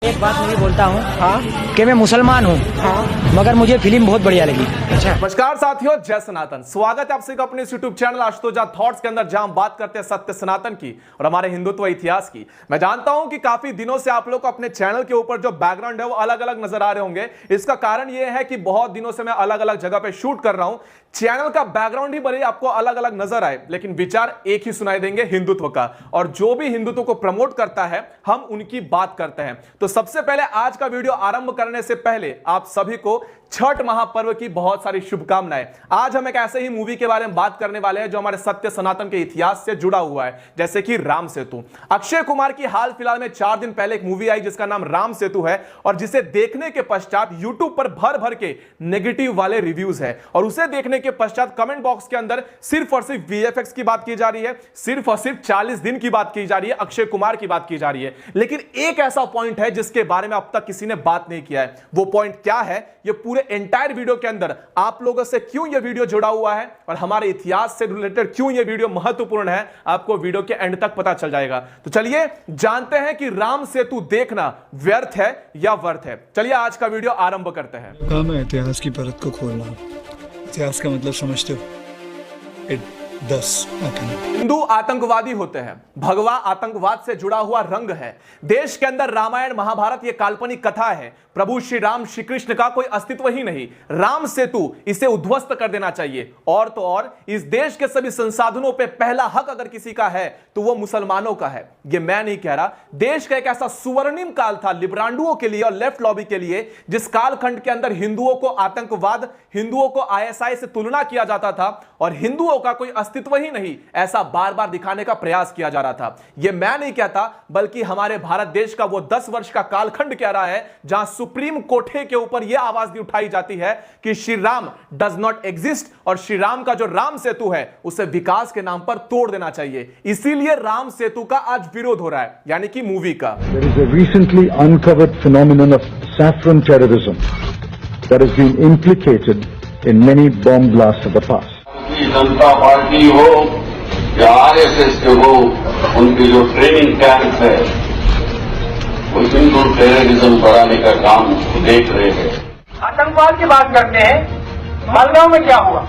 एक बात मैं बोलता हूँ हाँ कि मैं मुसलमान हूँ, हाँ मगर मुझे फिल्म बहुत बढ़िया लगी। अच्छा। नमस्कार साथियों, जय सनातन। स्वागत है आप सभी का अपने यूट्यूब चैनल आशुतोष थॉट्स के अंदर, जहां हम बात करते हैं सत्य सनातन की और हमारे हिंदुत्व इतिहास की। मैं जानता हूं कि काफी दिनों से आप लोग को अपने चैनल के ऊपर जो बैकग्राउंड है वो अलग अलग नजर आ रहे होंगे। इसका कारण यह है कि बहुत दिनों से मैं अलग अलग जगह पे शूट कर रहा हूं। चैनल का बैकग्राउंड ही भले आपको अलग अलग नजर आए, लेकिन विचार एक ही सुनाई देंगे, हिंदुत्व का। और जो भी हिंदुत्व को प्रमोट करता है, हम उनकी बात करते हैं। तो सबसे पहले आज का वीडियो आरंभ करने से पहले आप सभी को छठ महापर्व की बहुत सारी शुभकामनाएं। आज हम एक ऐसे ही मूवी के बारे में बात करने वाले हैं जो हमारे सत्य सनातन के इतिहास से जुड़ा हुआ है, जैसे कि राम सेतु। अक्षय कुमार की हाल फिलहाल में 4 दिन पहले एक मूवी आई जिसका नाम राम सेतु है, और जिसे देखने के पश्चात यूट्यूब पर भर भर के नेगेटिव वाले रिव्यूज है। और उसे देखने के पश्चात कमेंट बॉक्स के अंदर सिर्फ और सिर्फ वीएफएक्स की बात की जा रही है, सिर्फ और सिर्फ 40 दिन की बात की जा रही है, अक्षय कुमार की बात की जा रही है। लेकिन एक ऐसा पॉइंट है जिसके बारे में अब तक किसी ने बात नहीं किया है। वो पॉइंट क्या है, ये पूरे एंटायर वीडियो के अंदर आप लोगों से क्यों ये वीडियो जुड़ा हुआ है और हमारे इतिहास से रिलेटेड क्यों ये वीडियो महत्वपूर्ण है, आपको वीडियो के एंड तक पता चल जाएगा। तो चलिए जानते हैं कि राम सेतु देखना व्यर्थ है या वर्थ है। चलिए आज का वीडियो आरंभ करते हैं। काम है इतिहास की परत को खोलना। इतिहास का मतलब समझते हो? इट दस हिंदू आतंकवादी होते हैं, भगवा आतंकवाद से जुड़ा हुआ रंग है। देश के अंदर रामायण महाभारत ये काल्पनिक कथा है। प्रभु श्री राम श्री कृष्ण का कोई अस्तित्व ही नहीं। राम सेतु इसे उद्ध्वस्त कर देना चाहिए। और तो और इस देश के सभी संसाधनों पे पहला हक अगर किसी का है तो वो मुसलमानों का है। ये मैं नहीं कह रहा। देश का एक ऐसा सुवर्णिम काल था लिबरांडुओं के लिए और लेफ्ट लॉबी के लिए, जिस कालखंड के अंदर हिंदुओं को आतंकवाद, हिंदुओं को आईएसआई से तुलना किया जाता था और हिंदुओं का कोई अस्तित्व ही नहीं, ऐसा बार बार दिखाने का प्रयास किया जा रहा था। यह मैं नहीं कहता, बल्कि हमारे भारत देश का वो 10 वर्ष का कालखंड कह रहा है, जहां सुप्रीम कोर्ट के ऊपर यह आवाज भी उठाई जाती है कि Shri Ram does not exist और श्री राम का जो राम सेतु है उसे विकास के नाम पर तोड़ देना चाहिए। इसीलिए राम सेतु का आज विरोध हो रहा है, यानी कि मूवी का। There is a recently uncovered phenomenon of saffron terrorism that has been implicated in many bomb blasts of the past. Janata party हो या आरएसएस के हो, उनके जो ट्रेनिंग कैंप है वो हिंदू टेररिज्म बढ़ाने का काम देख रहे हैं। आतंकवाद की बात करते हैं। मालगांव में क्या हुआ?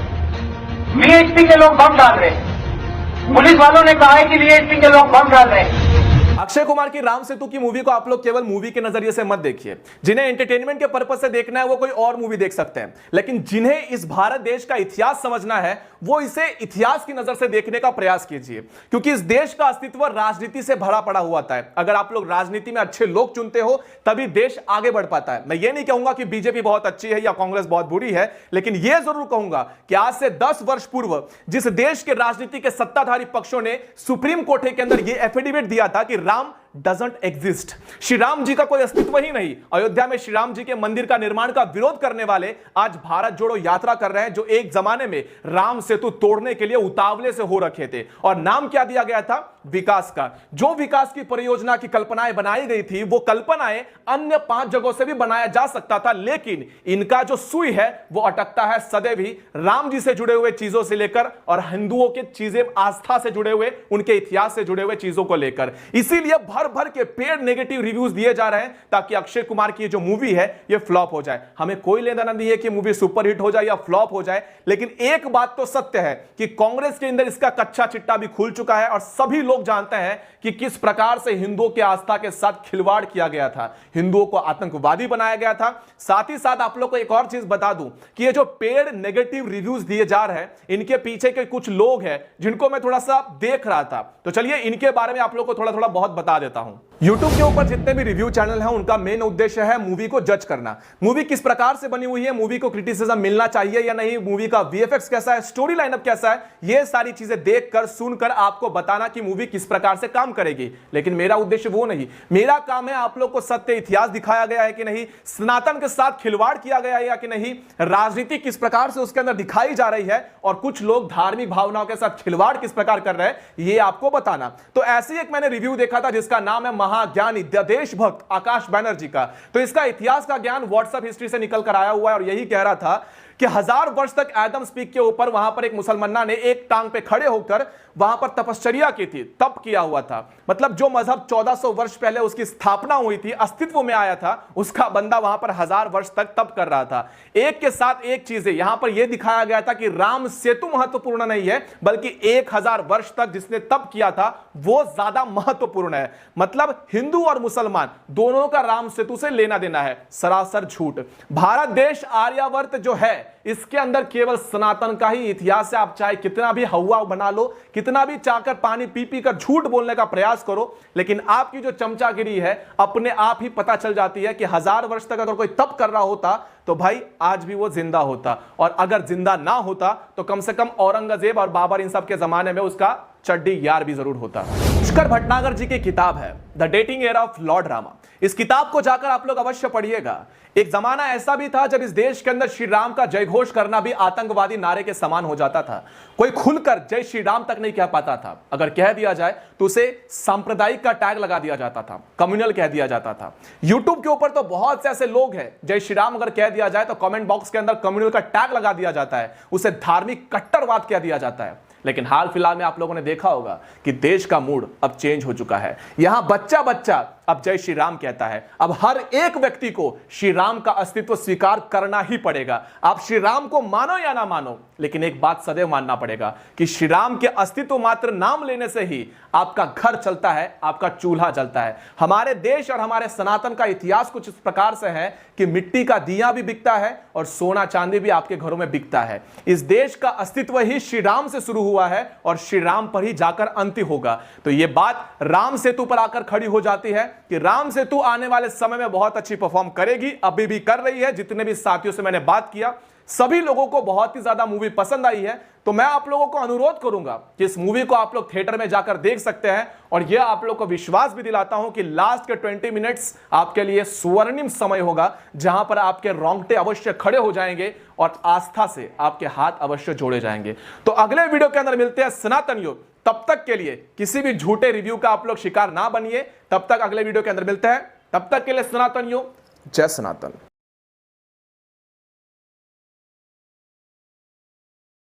वीएचपी के लोग बम डाल रहे हैं। पुलिस वालों ने कहा है कि वीएचपी के लोग बम डाल रहे हैं। अक्षय कुमार की राम सेतु की मूवी को आप लोग केवल मूवी के नजरिए से मत देखिए। जिन्हें एंटरटेनमेंट के पर्पस से देखना है वो कोई और मूवी देख सकते हैं, लेकिन जिन्हें इस भारत देश का इतिहास समझना है वो इसे इतिहास की नजर से देखने का प्रयास कीजिए। क्योंकि इस देश का अस्तित्व राजनीति से भरा पड़ा हुआ था। अगर आप लोग राजनीति में अच्छे लोग चुनते हो तभी देश आगे बढ़ पाता है। मैं ये नहीं कहूंगा कि बीजेपी बहुत अच्छी है या कांग्रेस बहुत बुरी है, लेकिन यह जरूर कहूंगा कि आज से 10 वर्ष पूर्व जिस देश के राजनीति के सत्ताधारी पक्षों ने सुप्रीम कोर्ट के अंदर यह एफिडेविट दिया था कि राम डजंट एग्जिस्ट, श्री राम जी का कोई अस्तित्व ही नहीं, अयोध्या में श्री राम जी के मंदिर का निर्माण का विरोध करने वाले आज भारत जोड़ो यात्रा कर रहे हैं, जो एक जमाने में राम सेतु तोड़ने के लिए उतावले से हो रखे थे। और नाम क्या दिया गया था? विकास का। जो विकास की परियोजना की कल्पनाएं बनाई गई थी वो कल्पनाएं अन्य 5 जगहों से भी बनाया जा सकता था, लेकिन इनका जो सुई है वो अटकता है सदैव ही राम जी से जुड़े हुए चीजों से लेकर और हिंदुओं के चीजें, आस्था से जुड़े हुए, उनके इतिहास से जुड़े हुए चीजों को लेकर। इसीलिए भर भर के पेड़ नेगेटिव रिव्यूज दिए जा रहे हैं ताकि अक्षय कुमार की जो मूवी है ये फ्लॉप हो जाए। हमें कोई लेना देना नहीं है कि मूवी सुपरहिट हो जाए या फ्लॉप हो जाए, लेकिन एक बात तो सत्य है कि कांग्रेस के अंदर इसका कच्चा चिट्टा भी खुल चुका है और सभी लोग जानते हैं कि किस प्रकार से हिंदुओं की आस्था के साथ खिलवाड़ किया गया था, हिंदुओं को आतंकवादी बनाया गया था। साथ ही साथ आप लोग को एक और चीज बता दूं कि ये जो पेड़ नेगेटिव रिव्यूज दिए जा रहे हैं, इनके पीछे के कुछ लोग हैं जिनको मैं थोड़ा सा देख रहा था। तो चलिए इनके बारे में आप लोग को थोड़ा थोड़ा बहुत बता देता हूं। YouTube के ऊपर जितने भी रिव्यू चैनल हैं उनका मेन उद्देश्य है मूवी को जज करना। मूवी किस प्रकार से बनी हुई है, मूवी को क्रिटिसिज्म मिलना चाहिए या नहीं, मूवी का वीएफएक्स कैसा है, स्टोरी लाइनअप कैसा है, ये सारी चीजें देखकर सुनकर आपको बताना कि मूवी किस प्रकार से काम करेगी। लेकिन मेरा उद्देश्य वो नहीं। मेरा काम है आप लोग को सत्य इतिहास दिखाया गया है कि नहीं, सनातन के साथ खिलवाड़ किया गया है या कि नहीं, राजनीति किस प्रकार से उसके अंदर दिखाई जा रही है और कुछ लोग धार्मिक भावनाओं के साथ खिलवाड़ किस प्रकार कर रहे हैं, ये आपको बताना। तो ऐसी एक मैंने रिव्यू देखा था जिसका नाम है महाज्ञानी देशभक्त आकाश बैनर्जी का। तो इसका इतिहास का ज्ञान व्हाट्सएप हिस्ट्री से निकल कर आया हुआ है और यही कह रहा था कि 1000 वर्ष तक एडम्स पीक के ऊपर वहां पर एक मुसलमाना ने एक टांग पे खड़े होकर वहां पर तपश्चर्या की थी, तप किया हुआ था। मतलब जो मजहब 1400 वर्ष पहले उसकी स्थापना हुई थी, अस्तित्व में आया था, उसका बंदा वहां पर 1000 वर्ष तक तप कर रहा था। एक के साथ एक चीजें यहां पर यह दिखाया गया था कि राम सेतु महत्वपूर्ण नहीं है, बल्कि 1000 वर्ष तक जिसने तप किया था वो ज्यादा महत्वपूर्ण है। मतलब हिंदू और मुसलमान दोनों का राम सेतु से लेना देना है, सरासर झूठ। भारत देश आर्यावर्त जो है इसके अंदर केवल सनातन का ही इतिहास है। आप चाहे कितना भी हवा बना लो, कितना भी चाकर पानी पी पी कर झूठ बोलने का प्रयास करो, लेकिन आपकी जो चमचागिरी है अपने आप ही पता चल जाती है कि 1000 वर्ष तक अगर कोई तप कर रहा होता तो भाई आज भी वो जिंदा होता, और अगर जिंदा ना होता तो कम से कम औरंगजेब और बाबर इन सब के जमाने में उसका चड्डी यार भी जरूर होता। पुष्कर भटनागर जी की किताब है the dating era of Lord Rama. इस किताब को जाकर आप लोग अवश्य पढ़िएगा। एक जमाना ऐसा भी था जब इस देश के अंदर श्री राम का जय घोष करना भी आतंकवादी नारे के समान हो जाता था। कोई खुलकर जय श्री राम तक नहीं कह पाता था, अगर कह दिया जाए तो उसे सांप्रदायिक का टैग लगा दिया जाता था, कम्युनल कह दिया जाता था। यूट्यूब के ऊपर तो बहुत से ऐसे लोग हैं, जय श्री राम अगर कह दिया जाए तो कमेंट बॉक्स के अंदर कम्युनल का टैग लगा दिया जाता है, उसे धार्मिक कट्टरवाद कह दिया जाता है। लेकिन हाल फिलहाल में आप लोगों ने देखा होगा कि देश का मूड अब चेंज हो चुका है। यहां बच्चा बच्चा अब जय श्री राम कहता है। अब हर एक व्यक्ति को श्री राम का अस्तित्व स्वीकार करना ही पड़ेगा। आप श्री राम को मानो या ना मानो, लेकिन एक बात सदैव मानना पड़ेगा कि श्री राम के अस्तित्व मात्र नाम लेने से ही आपका घर चलता है, आपका चूल्हा जलता है। हमारे देश और हमारे सनातन का इतिहास कुछ इस प्रकार से है कि मिट्टी का दिया भी बिकता है और सोना चांदी भी आपके घरों में बिकता है। इस देश का अस्तित्व ही श्री राम से शुरू हुआ है और श्री राम पर ही जाकर अंत होगा। तो यह बात राम सेतु पर आकर खड़ी हो जाती है कि राम सेतु आने वाले समय में बहुत अच्छी परफॉर्म करेगी, अभी भी कर रही है। जितने भी साथियों से मैंने बात किया सभी लोगों को बहुत ही ज्यादा मूवी पसंद आई है। तो मैं आप लोगों को अनुरोध करूंगा कि इस मूवी को आप लोग थिएटर में जाकर देख सकते हैं, और यह आप लोगों को विश्वास भी दिलाता हूं कि लास्ट के 20 मिनट्स आपके लिए स्वर्णिम समय होगा, जहां पर आपके रोंगटे अवश्य खड़े हो जाएंगे और आस्था से आपके हाथ अवश्य जोड़े जाएंगे। तो अगले वीडियो के अंदर मिलते हैं सनातन युग। तब तक के लिए किसी भी झूठे रिव्यू का आप लोग शिकार ना बनिए। तब तक अगले वीडियो के अंदर मिलते हैं। तब तक के लिए सनातन युग, जय सनातन।